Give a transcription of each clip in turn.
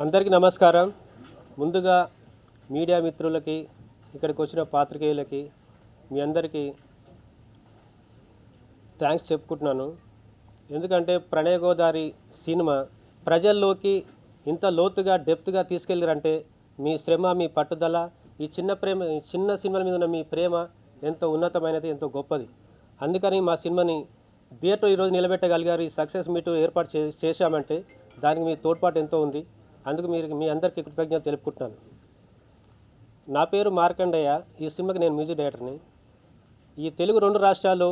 అందరికీ నమస్కారం. ముందుగా మీడియా మిత్రులకి, ఇక్కడికి వచ్చిన పాత్రికేయులకి మీ అందరికీ థ్యాంక్స్ చెప్పుకుంటున్నాను. ఎందుకంటే ప్రణయ గోదావరి సినిమా ప్రజల్లోకి ఇంత లోతుగా డెప్త్గా తీసుకెళ్ళారంటే మీ శ్రమ, మీ పట్టుదల, ఈ చిన్న సినిమాల మీద ఉన్న మీ ప్రేమ ఎంతో ఉన్నతమైనది, ఎంతో గొప్పది. అందుకని మా సినిమాని థియేటర్ ఈరోజు నిలబెట్టగలిగారు. ఈ సక్సెస్ మీట్ ఏర్పాటు చేశామంటే దానికి మీ తోడ్పాటు ఎంతో ఉంది. అందుకు మీ అందరికీ కృతజ్ఞత తెలుపుకుంటున్నాను. నా పేరు మార్కండయ్య. ఈ సినిమాకి నేను మ్యూజిక్ డైరెక్టర్ని. ఈ తెలుగు 2 రాష్ట్రాల్లో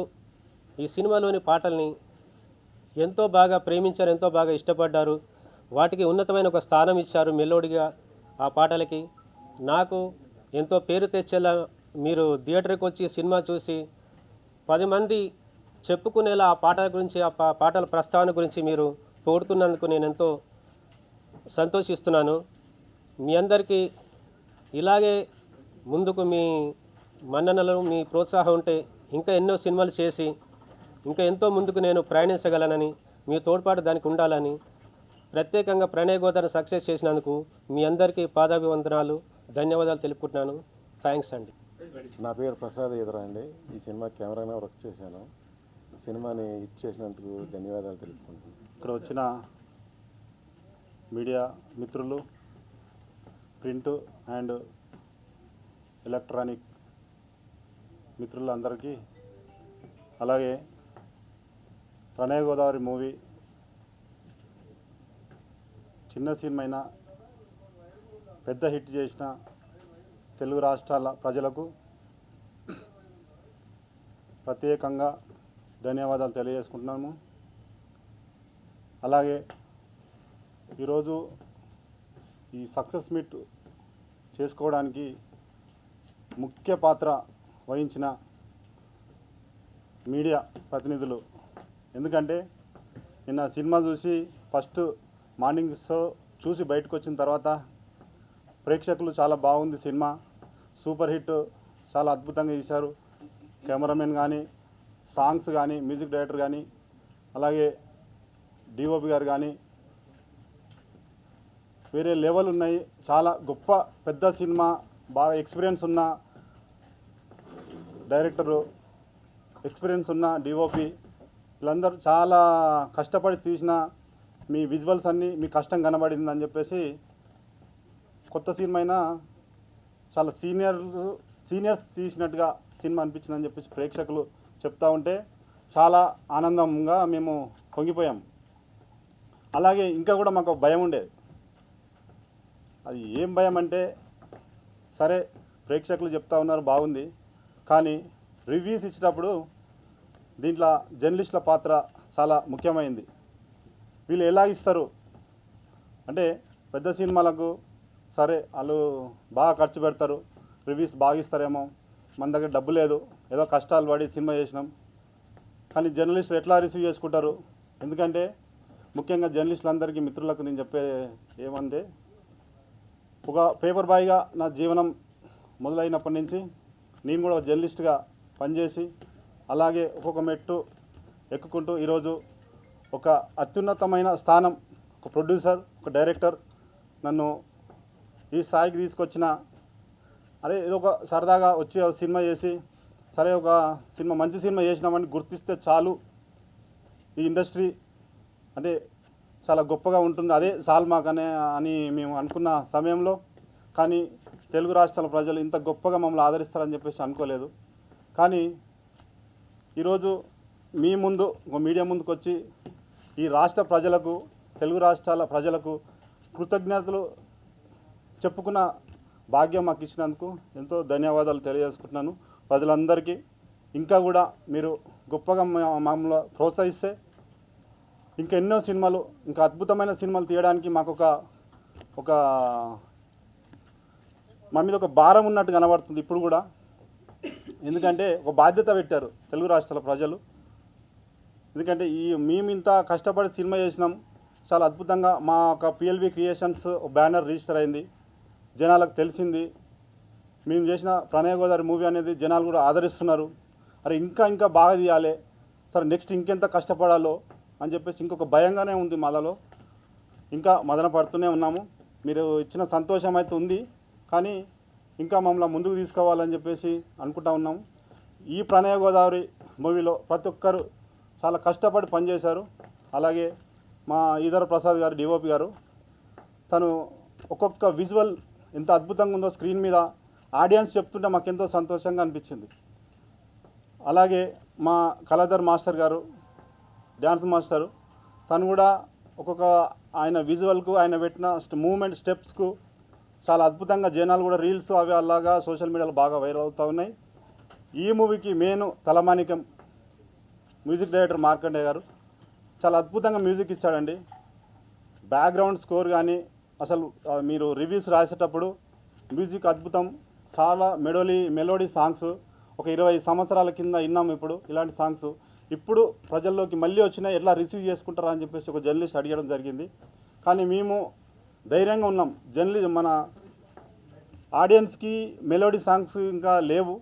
ఈ సినిమాలోని పాటల్ని ఎంతో బాగా ప్రేమించారు, ఎంతో బాగా ఇష్టపడ్డారు. వాటికి ఉన్నతమైన ఒక స్థానం ఇచ్చారు మెలోడీగా. ఆ పాటలకి నాకు ఎంతో పేరు తెచ్చేలా మీరు థియేటర్కి వచ్చి సినిమా చూసి 10 మంది చెప్పుకునేలా ఆ పాటల గురించి, ఆ పాటల ప్రస్తావన గురించి మీరు పొగుడుతున్నందుకు నేను ఎంతో సంతోషిస్తున్నాను. మీ అందరికీ ఇలాగే ముందుకు మీ మన్ననలు, మీ ప్రోత్సాహం ఉంటే ఇంకా ఎన్నో సినిమాలు చేసి ఇంకా ఎంతో ముందుకు నేను ప్రయాణించగలనని, మీ తోడ్పాటు దానికి ఉండాలని, ప్రత్యేకంగా ప్రణయ గోదావరి సక్సెస్ చేసినందుకు మీ అందరికీ పాదాభివందనాలు, ధన్యవాదాలు తెలుపుకుంటున్నాను. థ్యాంక్స్ అండి. నా పేరు ప్రసాద్ ఎదురా అండి. ఈ సినిమా కెమెరాగా వర్క్ చేశాను. సినిమాని హిట్ చేసినందుకు ధన్యవాదాలు తెలుపుకుంటున్నాను. ఇక్కడ వచ్చిన మీడియా మిత్రులు, ప్రింట్ అండ్ ఎలక్ట్రానిక్ మిత్రులందరికీ, అలాగే ప్రణయ గోదావరి మూవీ చిన్న సినిమా అయినా పెద్ద హిట్ చేసిన తెలుగు రాష్ట్రాల ప్రజలకు ప్రత్యేకంగా ధన్యవాదాలు తెలియజేసుకుంటున్నాము. అలాగే ఈరోజు ఈ సక్సెస్ మీట్ చేసుకోవడానికి ముఖ్య పాత్ర వహించిన మీడియా ప్రతినిధులు. ఎందుకంటే నిన్న సినిమా చూసి ఫస్ట్ మార్నింగ్ షో చూసి బయటకు వచ్చిన తర్వాత ప్రేక్షకులు చాలా బాగుంది, సినిమా సూపర్ హిట్, చాలా అద్భుతంగా తీశారు, కెమెరామెన్ కానీ, సాంగ్స్ కానీ, మ్యూజిక్ డైరెక్టర్ కానీ, అలాగే డిఓపి గారు కానీ వేరే లెవెల్ ఉన్నాయి. చాలా గొప్ప పెద్ద సినిమా, బాగా ఎక్స్పీరియన్స్ ఉన్న డైరెక్టరు, ఎక్స్పీరియన్స్ ఉన్న డిఓపి, వీళ్ళందరూ చాలా కష్టపడి తీసిన మీ విజువల్స్ అన్నీ మీ కష్టం కనబడిందని చెప్పేసి, కొత్త సినిమా అయినా చాలా సీనియర్స్ తీసినట్టుగా సినిమా అనిపించిందని చెప్పేసి ప్రేక్షకులు చెప్తా ఉంటే చాలా ఆనందంగా మేము పొంగిపోయాం. అలాగే ఇంకా కూడా మాకు భయం ఉండేది. అది ఏం భయం అంటే, సరే ప్రేక్షకులు చెప్తా ఉన్నారు బాగుంది, కానీ రివ్యూస్ ఇచ్చేటప్పుడు దీంట్లో జర్నలిస్టుల పాత్ర చాలా ముఖ్యమైంది. వీళ్ళు ఎలా ఇస్తారు అంటే, పెద్ద సినిమాలకు సరే వాళ్ళు బాగా ఖర్చు పెడతారు, రివ్యూస్ బాగా ఇస్తారేమో, మన దగ్గర డబ్బు లేదు, ఏదో కష్టాలు పడి సినిమా చేసినాం, కానీ జర్నలిస్టులు ఎట్లా రిసీవ్ చేసుకుంటారు? ఎందుకంటే ముఖ్యంగా జర్నలిస్టులందరికీ మిత్రులకు నేను చెప్పే ఏమంటే, ఒక పేపర్ బాయ్గా నా జీవనం మొదలైనప్పటి నుంచి నేను కూడా ఒక జర్నలిస్ట్గా పనిచేసి అలాగే ఒక్కొక్క మెట్టు ఎక్కుకుంటూ ఈరోజు ఒక అత్యున్నతమైన స్థానం, ఒక ప్రొడ్యూసర్, ఒక డైరెక్టర్ నన్ను ఈ స్థాయికి తీసుకొచ్చిన, అరే ఏదో ఒక సరదాగా వచ్చి సినిమా చేసి, సరే ఒక సినిమా మంచి సినిమా చేసినామని గుర్తిస్తే చాలు, ఈ ఇండస్ట్రీ అంటే చాలా గొప్పగా ఉంటుంది, అదే చాలు మాకనే అని మేము అనుకున్న సమయంలో, కానీ తెలుగు రాష్ట్రాల ప్రజలు ఇంత గొప్పగా మమ్మల్ని ఆదరిస్తారని చెప్పేసి అనుకోలేదు. కానీ ఈరోజు మీ ముందు ఒక మీడియా ముందుకు వచ్చి ఈ రాష్ట్ర ప్రజలకు, తెలుగు రాష్ట్రాల ప్రజలకు కృతజ్ఞతలు చెప్పుకున్న భాగ్యం మాకు ఇచ్చినందుకు ఎంతో ధన్యవాదాలు తెలియజేసుకుంటున్నాను. ప్రజలందరికీ ఇంకా కూడా మీరు గొప్పగా మమ్మల్ని ప్రోత్సహిస్తే ఇంకా ఎన్నో సినిమాలు, ఇంకా అద్భుతమైన సినిమాలు తీయడానికి మాకు ఒక మా మీద ఒక భారం ఉన్నట్టు కనబడుతుంది ఇప్పుడు కూడా. ఎందుకంటే ఒక బాధ్యత పెట్టారు తెలుగు రాష్ట్రాల ప్రజలు. ఎందుకంటే మేము ఇంత కష్టపడి సినిమా చేసినాం, చాలా అద్భుతంగా మా ఒక పిఎల్వి క్రియేషన్స్ బ్యానర్ రిజిస్టర్ అయింది, జనాలకు తెలిసింది, మేము చేసిన ప్రణయ గోదావరి మూవీ అనేది జనాలు కూడా ఆదరిస్తున్నారు. అరే ఇంకా బాగా తీయాలి, సరే నెక్స్ట్ ఇంకెంత కష్టపడాలో అని చెప్పేసి ఇంకొక భయంగానే ఉంది మాలో. ఇంకా మదన పడుతూనే ఉన్నాము. మీరు ఇచ్చిన సంతోషం అయితే ఉంది, కానీ ఇంకా మమ్మల్ని ముందుకు తీసుకోవాలని చెప్పేసి అనుకుంటా ఉన్నాం. ఈ ప్రణయ గోదావరి మూవీలో ప్రతి ఒక్కరు చాలా కష్టపడి పనిచేశారు. అలాగే మా ఈదర ప్రసాద్ గారు డిఓపి గారు, తను ఒక్కొక్క విజువల్ ఎంత అద్భుతంగా ఉందో స్క్రీన్ మీద ఆడియన్స్ చెప్తుంటే మాకెంతో సంతోషంగా అనిపించింది. అలాగే మా కళాధర్ మాస్టర్ గారు, డ్యాన్స్ మాస్టరు, తను కూడా ఒక్కొక్క ఆయన విజువల్కు ఆయన పెట్టిన మూమెంట్ స్టెప్స్కు చాలా అద్భుతంగా జనాలు కూడా రీల్స్ అవి అలాగా సోషల్ మీడియాలో బాగా వైరల్ అవుతూ ఉన్నాయి. ఈ మూవీకి మెయిన్ తలమానికం మ్యూజిక్ డైరెక్టర్ మార్కండే గారు చాలా అద్భుతంగా మ్యూజిక్ ఇచ్చాడండి. బ్యాక్గ్రౌండ్ స్కోర్ కానీ అసలు మీరు రివ్యూస్ రాసేటప్పుడు మ్యూజిక్ అద్భుతం. చాలా మెలోడీ సాంగ్స్ ఒక 20 సంవత్సరాల కింద విన్నాం. ఇప్పుడు ఇలాంటి సాంగ్స్ ఇప్పుడు ప్రజల్లోకి మళ్ళీ వచ్చినాయి, ఎట్లా రిసీవ్ చేసుకుంటారా అని చెప్పేసి ఒక జర్నలిస్ట్ అడిగడం జరిగింది. కానీ మేము ధైర్యంగా ఉన్నాం. మన ఆడియన్స్కి మెలోడీ సాంగ్స్ ఇంకా లేవు,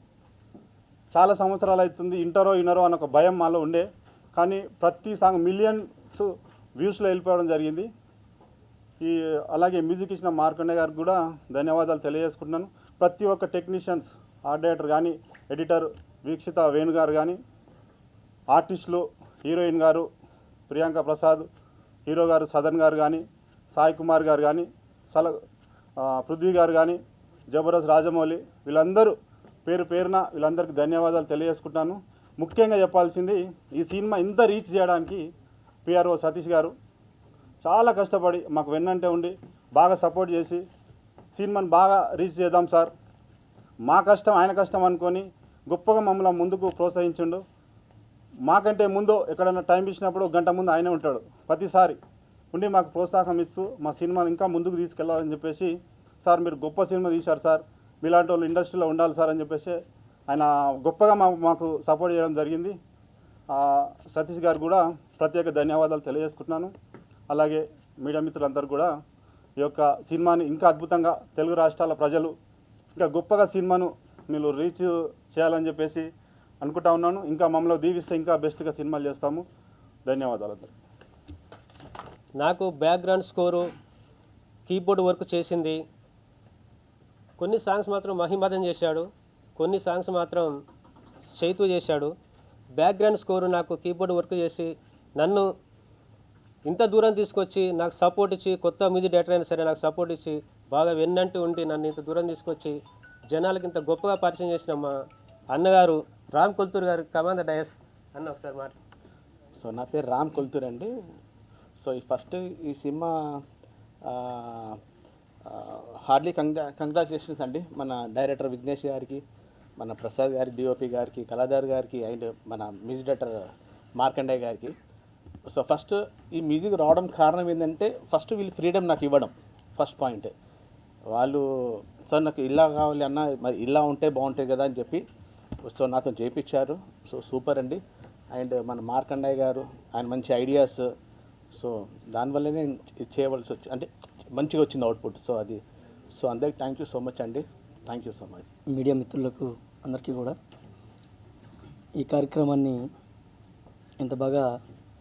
చాలా సంవత్సరాలు అవుతుంది, ఇంటరో ఇన్నరో అని ఒక భయం మాలో ఉండే. కానీ ప్రతి సాంగ్ మిలియన్స్ వ్యూస్లో వెళ్ళిపోవడం జరిగింది. అలాగే మ్యూజిక్ ఇచ్చిన మార్కండే గారికి కూడా ధన్యవాదాలు తెలియజేసుకుంటున్నాను. ప్రతి ఒక్క టెక్నీషియన్స్, ఆర్ట్ డైరెక్టర్ కానీ, ఎడిటర్ వీక్షిత వేణు గారు కానీ, ఆర్టిస్టులు, హీరోయిన్ గారు ప్రియాంక ప్రసాద్, హీరో గారు సదన్ గారు కానీ, సాయి కుమార్ గారు కానీ, పృథ్వీ గారు కానీ, జబర్దస్త్ రాజమౌళి, వీళ్ళందరూ పేరు పేరున వీళ్ళందరికీ ధన్యవాదాలు తెలియజేసుకుంటాను. ముఖ్యంగా చెప్పాల్సింది, ఈ సినిమా ఇంత రీచ్ చేయడానికి పిఆర్ఓ సతీష్ గారు చాలా కష్టపడి మాకు వెన్నంటే ఉండి బాగా సపోర్ట్ చేసి సినిమాని బాగా రీచ్ చేద్దాం సార్, మా కష్టం ఆయన కష్టం అనుకొని గొప్పగా మమ్మల్ని ముందుకు ప్రోత్సహించిండు. మాకంటే ముందు ఎక్కడైనా టైం ఇచ్చినప్పుడు 1 గంట ముందు ఆయనే ఉంటాడు ప్రతిసారి ఉండి మాకు ప్రోత్సాహం ఇస్తూ మా సినిమాని ఇంకా ముందుకు తీసుకెళ్లాలని చెప్పేసి, సార్ మీరు గొప్ప సినిమా తీశారు సార్, మీలాంటి వాళ్ళు ఇండస్ట్రీలో ఉండాలి సార్ అని చెప్పేసి ఆయన గొప్పగా మాకు సపోర్ట్ చేయడం జరిగింది. సతీష్ గారు కూడా ప్రత్యేక ధన్యవాదాలు తెలియజేసుకుంటున్నాను. అలాగే మీడియా మిత్రులందరూ కూడా ఈ యొక్క సినిమాని ఇంకా అద్భుతంగా తెలుగు రాష్ట్రాల ప్రజలు ఇంకా గొప్పగా సినిమాను మీరు రీచ్ చేయాలని చెప్పేసి అనుకుంటా ఉన్నాను. ఇంకా మమ్మల్ని దీవిస్తే ఇంకా బెస్ట్గా సినిమాలు చేస్తాము. ధన్యవాదాలు అందరూ. నాకు బ్యాక్గ్రౌండ్ స్కోరు, కీబోర్డ్ వర్క్ చేసింది. కొన్ని సాంగ్స్ మాత్రం మహిమదన్ చేశాడు, కొన్ని సాంగ్స్ మాత్రం చైతు చేశాడు. బ్యాక్గ్రౌండ్ స్కోరు నాకు కీబోర్డ్ వర్క్ చేసి నన్ను ఇంత దూరం తీసుకొచ్చి నాకు సపోర్ట్ ఇచ్చి, కొత్త మ్యూజిక్ డైరెక్టర్ అయినా సరే నాకు సపోర్ట్ ఇచ్చి బాగా వెన్నంటూ ఉండి నన్ను ఇంత దూరం తీసుకొచ్చి జనాలకి ఇంత గొప్పగా పరిచయం చేసిన మా అన్నగారు రామ్ కొల్తూర్ గారు, కమాండ్ డయస్ అన్న ఒకసారి మాట. సో నా పేరు రామ్ కొల్తూర్ అండి. సో ఫస్ట్ ఈ సినిమా హార్డ్లీ కంగ్రాచులేషన్స్ అండి మన డైరెక్టర్ విఘ్నేష్ గారికి, మన ప్రసాద్ గారి, డిఓపి గారికి, కళాధార్ గారికి, అండ్ మన మ్యూజిక్ డైరెక్టర్ మార్కండే గారికి. సో ఫస్ట్ ఈ మ్యూజిక్ రావడం కారణం ఏంటంటే, ఫస్ట్ వీళ్ళు ఫ్రీడమ్ నాకు ఇవ్వడం ఫస్ట్ పాయింట్. వాళ్ళు సార్ నాకు ఇలా కావాలి అన్న, మరి ఇలా ఉంటే బాగుంటుంది కదా అని చెప్పి సో నాతో చేయించారు. సో సూపర్ అండి. అండ్ మన మార్కండయ్య గారు, ఆయన మంచి ఐడియాస్, సో దానివల్లనే చేయవలసి వచ్చి అంటే మంచిగా వచ్చింది అవుట్పుట్. సో అది సో అందరికి థ్యాంక్ యూ సో మచ్ అండి. Thank you so much. Media మిత్రులకు అందరికీ కూడా ఈ కార్యక్రమాన్ని ఇంత బాగా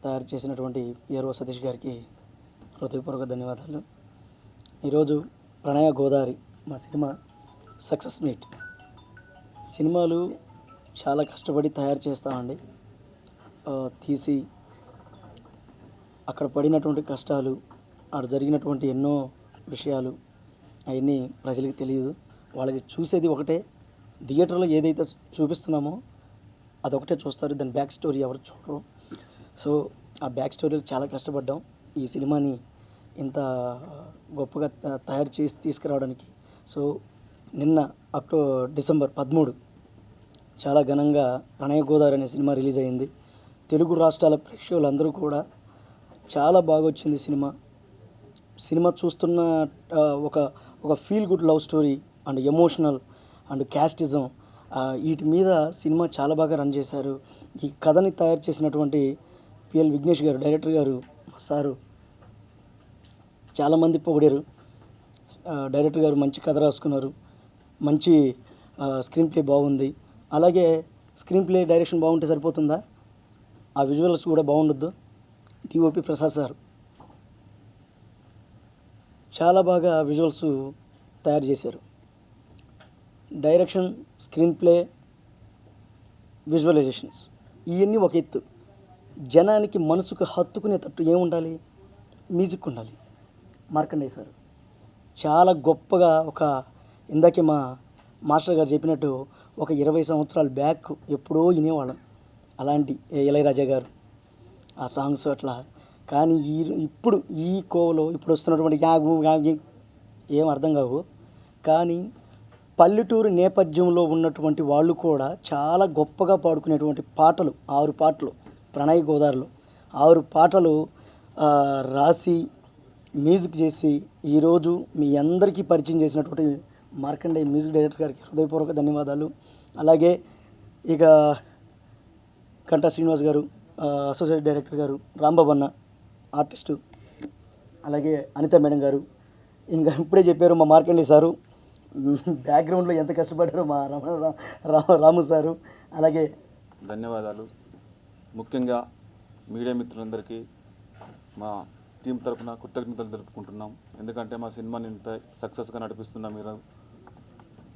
తయారు చేసినటువంటి పిఆర్ఓ సతీష్ గారికి హృదయపూర్వక ధన్యవాదాలు. ఈరోజు ప్రణయ గోదావరి మా సినిమా సక్సెస్ మీట్. సినిమాలు చాలా కష్టపడి తయారు చేస్తామండి. తీసి అక్కడ పడినటువంటి కష్టాలు, అక్కడ జరిగినటువంటి ఎన్నో విషయాలు అవన్నీ ప్రజలకు తెలియదు. వాళ్ళకి చూసేది ఒకటే, థియేటర్లో ఏదైతే చూపిస్తున్నామో అదొకటే చూస్తారు, దాని బ్యాక్ స్టోరీ ఎవరు చూడరు. సో ఆ బ్యాక్ స్టోరీలు చాలా కష్టపడ్డాం ఈ సినిమాని ఇంత గొప్పగా తయారు చేసి తీసుకురావడానికి. సో నిన్న డిసెంబర్ 13 చాలా ఘనంగా ప్రణయ గోదావరి అనే సినిమా రిలీజ్ అయింది. తెలుగు రాష్ట్రాల ప్రేక్షకులందరూ కూడా చాలా బాగా వచ్చింది సినిమా చూస్తున్న ఒక feel good love story and emotional and casteism, వీటి మీద సినిమా చాలా బాగా రన్ చేశారు. ఈ కథని తయారు చేసినటువంటి పిఎల్ విఘ్నేష్ గారు, డైరెక్టర్ గారు, సారు చాలామంది పొగిడారు. డైరెక్టర్ గారు మంచి కథ రాసుకున్నారు, మంచి స్క్రీన్ ప్లే బాగుంది. అలాగే స్క్రీన్ ప్లే డైరెక్షన్ బాగుంటే సరిపోతుందా, ఆ విజువల్స్ కూడా బాగుండొద్దు. డిఓపి ప్రసాద్ సార్ చాలా బాగా విజువల్స్ తయారు చేశారు. డైరెక్షన్, స్క్రీన్ ప్లే, విజువలైజేషన్స్ ఇవన్నీ ఒక ఎత్తు. జనానికి మనసుకు హత్తుకునేటట్టు ఏముండాలి? మ్యూజిక్ ఉండాలి. మార్కండేయ సార్ చాలా గొప్పగా ఇందాకే మా మాస్టర్ గారు చెప్పినట్టు ఒక 20 సంవత్సరాల బ్యాక్ ఎప్పుడో వినేవాళ్ళం అలాంటి ఇళయరాజా గారు ఆ సాంగ్స్ అట్లా. కానీ ఇప్పుడు ఈ కోవలో ఇప్పుడు వస్తున్నటువంటి యాగు యాగి ఏం అర్థం కావు. కానీ పల్లెటూరు నేపథ్యంలో ఉన్నటువంటి వాళ్ళు కూడా చాలా గొప్పగా పాడుకునేటువంటి పాటలు 6 పాటలు ప్రణయ్ గోదావరిలో 6 పాటలు రాసి మ్యూజిక్ చేసి ఈరోజు మీ అందరికీ పరిచయం చేసినటువంటి మార్కండేయ మ్యూజిక్ డైరెక్టర్ గారికి హృదయపూర్వక ధన్యవాదాలు. అలాగే ఇక కంటా శ్రీనివాస్ గారు అసోసియేట్ డైరెక్టర్ గారు, రాంబాబు అన్న ఆర్టిస్టు, అలాగే అనిత మేడం గారు, ఇంకా ఇప్పుడే చెప్పారు మా మార్కండేయ సారు బ్యాక్గ్రౌండ్లో ఎంత కష్టపడ్డారో మా రాము సారు. అలాగే ధన్యవాదాలు. ముఖ్యంగా మీడియా మిత్రులందరికీ మా టీం తరఫున కృతజ్ఞతలు తెలుపుకుంటున్నాం. ఎందుకంటే మా సినిమాని ఇంత సక్సెస్గా నడిపిస్తున్నాం. మీరు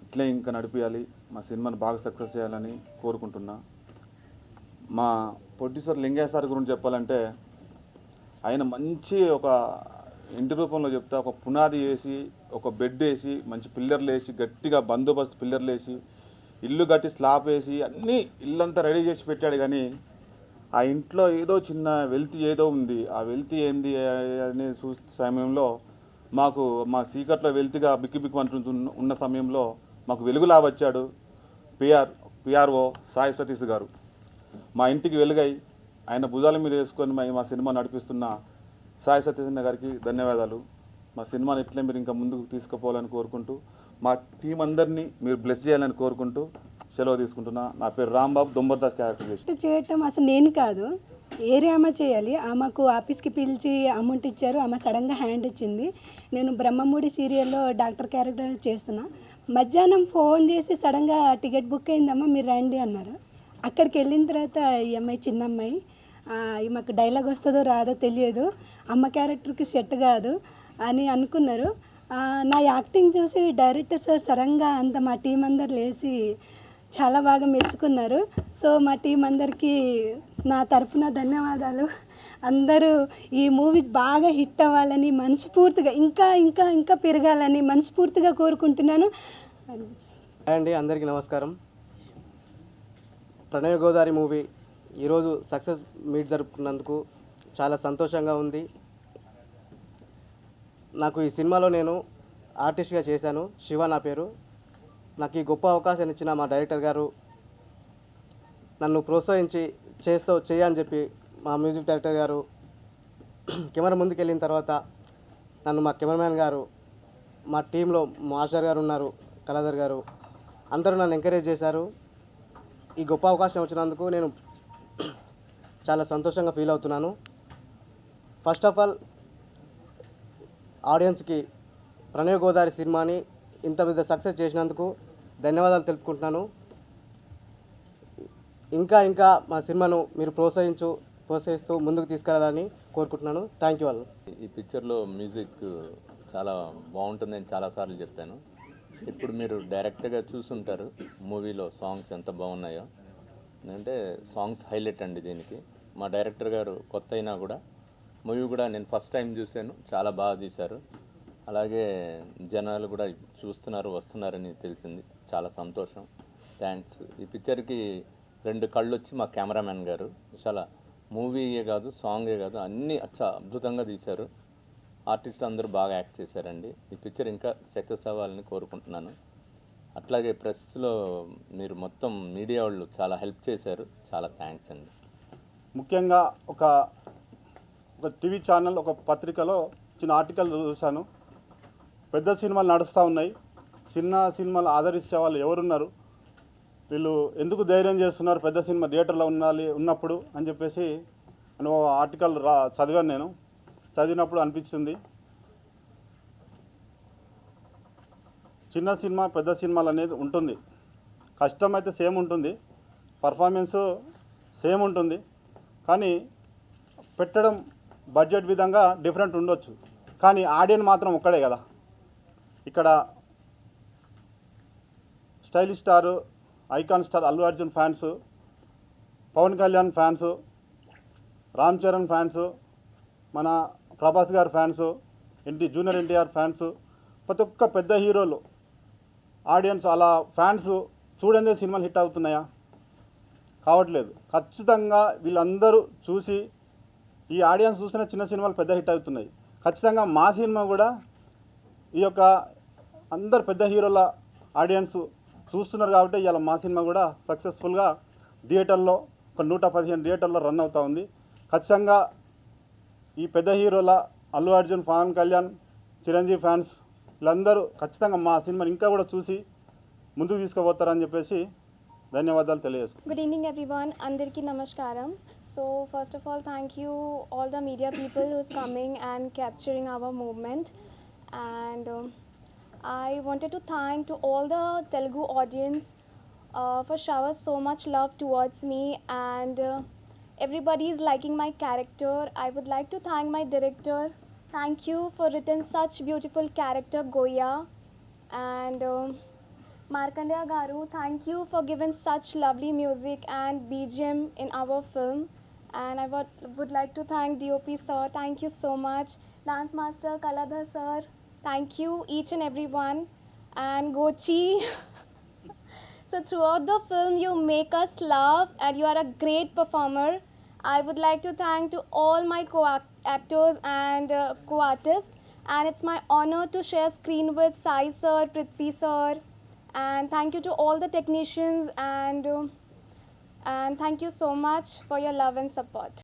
ఇట్లే ఇంకా నడిపించాలి, మా సినిమాని బాగా సక్సెస్ చేయాలని కోరుకుంటున్నా. మా ప్రొడ్యూసర్ లింగయ్య సార్ గురించి చెప్పాలంటే ఆయన మంచి ఒక ఇంటి రూపంలో చెప్తే ఒక పునాది వేసి ఒక బెడ్ వేసి మంచి పిల్లర్లు వేసి గట్టిగా బందోబస్తు పిల్లర్లు వేసి ఇల్లు కట్టి స్లాబ్ వేసి అన్నీ ఇల్లంతా రెడీ చేసి పెట్టాడు. కానీ ఆ ఇంట్లో ఏదో చిన్న వెల్తి ఏదో ఉంది. ఆ వెల్తి ఏంది అని సమయంలో మాకు మా సీకట్లో వెల్తిగా బిక్కి ఉన్న సమయంలో మాకు వెలుగులా వచ్చాడు పిఆర్ఓ సాయి సతీష్ గారు. మా ఇంటికి వెలుగై ఆయన భుజాల మీద వేసుకొని మా సినిమా నడిపిస్తున్న సాయి సతీష్ గారికి ధన్యవాదాలు. మా సినిమాని ఇట్లే మీరు ఇంకా ముందుకు తీసుకుపోవాలని కోరుకుంటూ మా టీం అందరినీ మీరు బ్లెస్ చేయాలని కోరుకుంటూ సెలవు తీసుకుంటున్నా. నా పేరు రాంబాబు, దొంబర్దాస్ క్యారెక్టర్ చేయటం అసలు నేను కాదు, ఏరియా అమ్మ చేయాలి. ఆమెకు ఆఫీస్కి పిలిచి అమౌంట్ ఇచ్చారు, ఆమె సడన్గా హ్యాండ్ ఇచ్చింది. నేను బ్రహ్మముడి సీరియల్లో డాక్టర్ క్యారెక్టర్ చేస్తున్నా. మధ్యాహ్నం ఫోన్ చేసి సడన్గా టికెట్ బుక్ అయిందమ్మా మీరు రండి అన్నారు. అక్కడికి వెళ్ళిన తర్వాత ఈ అమ్మాయి చిన్న అమ్మాయి, మాకు డైలాగ్ వస్తుందో రాదో తెలియదు, అమ్మ క్యారెక్టర్కి సెట్ కాదు అని అనుకున్నారు. నా యాక్టింగ్ చూసి డైరెక్టర్ సార్ సడన్గా అంత మా టీం అందరు లేచి చాలా బాగా మెచ్చుకున్నారు. సో మా టీం అందరికీ నా తరఫున ధన్యవాదాలు. అందరూ ఈ మూవీ బాగా హిట్ అవ్వాలని మనస్ఫూర్తిగా ఇంకా ఇంకా ఇంకా పెరగాలని మనస్ఫూర్తిగా కోరుకుంటున్నాను. అండి అందరికీ నమస్కారం. ప్రణయ గోదావరి మూవీ ఈరోజు సక్సెస్ మీట్ జరుపుకున్నందుకు చాలా సంతోషంగా ఉంది. నాకు ఈ సినిమాలో నేను ఆర్టిస్ట్గా చేశాను. శివ నా పేరు. నాకు ఈ గొప్ప అవకాశాన్ని ఇచ్చిన మా డైరెక్టర్ గారు నన్ను ప్రోత్సహించి చేయని చెప్పి మా మ్యూజిక్ డైరెక్టర్ గారు కెమెరా ముందుకు వెళ్ళిన తర్వాత నన్ను మా కెమెరామ్యాన్ గారు, మా టీంలో మాస్టర్ గారు ఉన్నారు, కళాధర్ గారు, అందరూ నన్ను ఎంకరేజ్ చేశారు. ఈ గొప్ప అవకాశం వచ్చినందుకు నేను చాలా సంతోషంగా ఫీల్ అవుతున్నాను. ఫస్ట్ ఆఫ్ ఆల్ ఆడియన్స్కి ప్రణయ గోదావరి సినిమాని ఇంత పెద్ద సక్సెస్ చేసినందుకు ధన్యవాదాలు తెలుపుకుంటున్నాను. ఇంకా ఇంకా మా సినిమాను మీరు ప్రోత్సహిస్తూ ముందుకు తీసుకెళ్లాలని కోరుకుంటున్నాను. Thank you all. ఈ పిక్చర్లో మ్యూజిక్ చాలా బాగుంటుందని చాలాసార్లు చెప్పాను. ఇప్పుడు మీరు డైరెక్ట్గా చూసుంటారు మూవీలో సాంగ్స్ ఎంత బాగున్నాయో. అంటే సాంగ్స్ హైలైట్ అండి దీనికి. మా డైరెక్టర్ గారు కొత్త అయినా కూడా మూవీ కూడా నేను ఫస్ట్ టైం చూశాను, చాలా బాగా తీశారు. అలాగే జనాలు కూడా చూస్తున్నారు, వస్తున్నారని తెలిసింది. చాలా సంతోషం, థ్యాంక్స్. ఈ పిక్చర్కి 2 కళ్ళు వచ్చి మా కెమెరామ్యాన్ గారు. చాలా మూవీయే కాదు, సాంగే కాదు, అన్నీ అద్భుతంగా తీశారు. ఆర్టిస్ట్ అందరూ బాగా యాక్ట్ చేశారండి. ఈ పిక్చర్ ఇంకా సక్సెస్ అవ్వాలని కోరుకుంటున్నాను. అట్లాగే ప్రెస్లో మీరు మొత్తం మీడియా వాళ్ళు చాలా హెల్ప్ చేశారు, చాలా థ్యాంక్స్ అండి. ముఖ్యంగా ఒక టీవీ ఛానల్, ఒక పత్రికలో చిన్న ఆర్టికల్ చూశాను. పెద్ద సినిమాలు నడుస్తూ ఉన్నాయి, చిన్న సినిమాలు ఆదరించే వాళ్ళు ఎవరున్నారు, వీళ్ళు ఎందుకు ధైర్యం చేస్తున్నారు పెద్ద సినిమా థియేటర్లో ఉన్నప్పుడు అని చెప్పేసి అని ఓ ఆర్టికల్ చదివాను. నేను చదివినప్పుడు అనిపించింది, చిన్న సినిమా పెద్ద సినిమాలు అనేది ఉంటుంది, కష్టం అయితే సేమ్ ఉంటుంది, పర్ఫార్మెన్స్ సేమ్ ఉంటుంది, కానీ పెట్టడం బడ్జెట్ విధంగా డిఫరెంట్ ఉండొచ్చు. కానీ ఆడియన్స్ మాత్రం ఒక్కడే కదా. ఇక్కడ stylish star, icon star Allu Arjun fans, Pawan Kalyan fans, Ram Charan fans, మన ప్రభాస్ గారి ఫ్యాన్స్, జూనియర్ ఎన్టీఆర్ ఫ్యాన్స్, ప్రతి ఒక్క పెద్ద హీరోలు ఆడియన్స్ అలా ఫ్యాన్స్ చూడందే సినిమాలు హిట్ అవుతున్నాయా? కావట్లేదు. ఖచ్చితంగా వీళ్ళందరూ చూసి ఈ ఆడియన్స్ చూసిన చిన్న సినిమాలు పెద్ద హిట్ అవుతున్నాయి. ఖచ్చితంగా మా సినిమా కూడా ఈ యొక్క అందరు పెద్ద హీరోల ఆడియన్స్ చూస్తున్నారు కాబట్టి ఇవాళ మా సినిమా కూడా సక్సెస్ఫుల్గా థియేటర్లో ఒక 115 థియేటర్లో రన్ అవుతూ ఉంది. ఖచ్చితంగా ఈ పెద్ద హీరోల అల్లు అర్జున్, పవన్ కళ్యాణ్, చిరంజీవి ఫ్యాన్స్ వీళ్ళందరూ ఖచ్చితంగా మా సినిమాని ఇంకా కూడా చూసి ముందుకు తీసుకుపోతారని చెప్పేసి ధన్యవాదాలు తెలియజేసుకుంటాను. Good evening everyone. Andarki namaskaram. So first of all, thank you all the media people who's coming and capturing our movement. And I wanted to thank to all the Telugu audience for showering so much love towards me, and everybody is liking my character. I would like to thank my director. Thank you for written such beautiful character Goya, and Markandeya Garu, thank you for giving such lovely music and BGM in our film. And I would like to thank DOP sir, thank you so much. Dance master Kaladhar sir, thank you each and everyone. And Gochi, so throughout the film you make us laugh and you are a great performer. I would like to thank to all my co-actors and co-artists, and it's my honor to share screen with Sai sir, Prithvi sir, and thank you to all the technicians, and thank you so much for your love and support.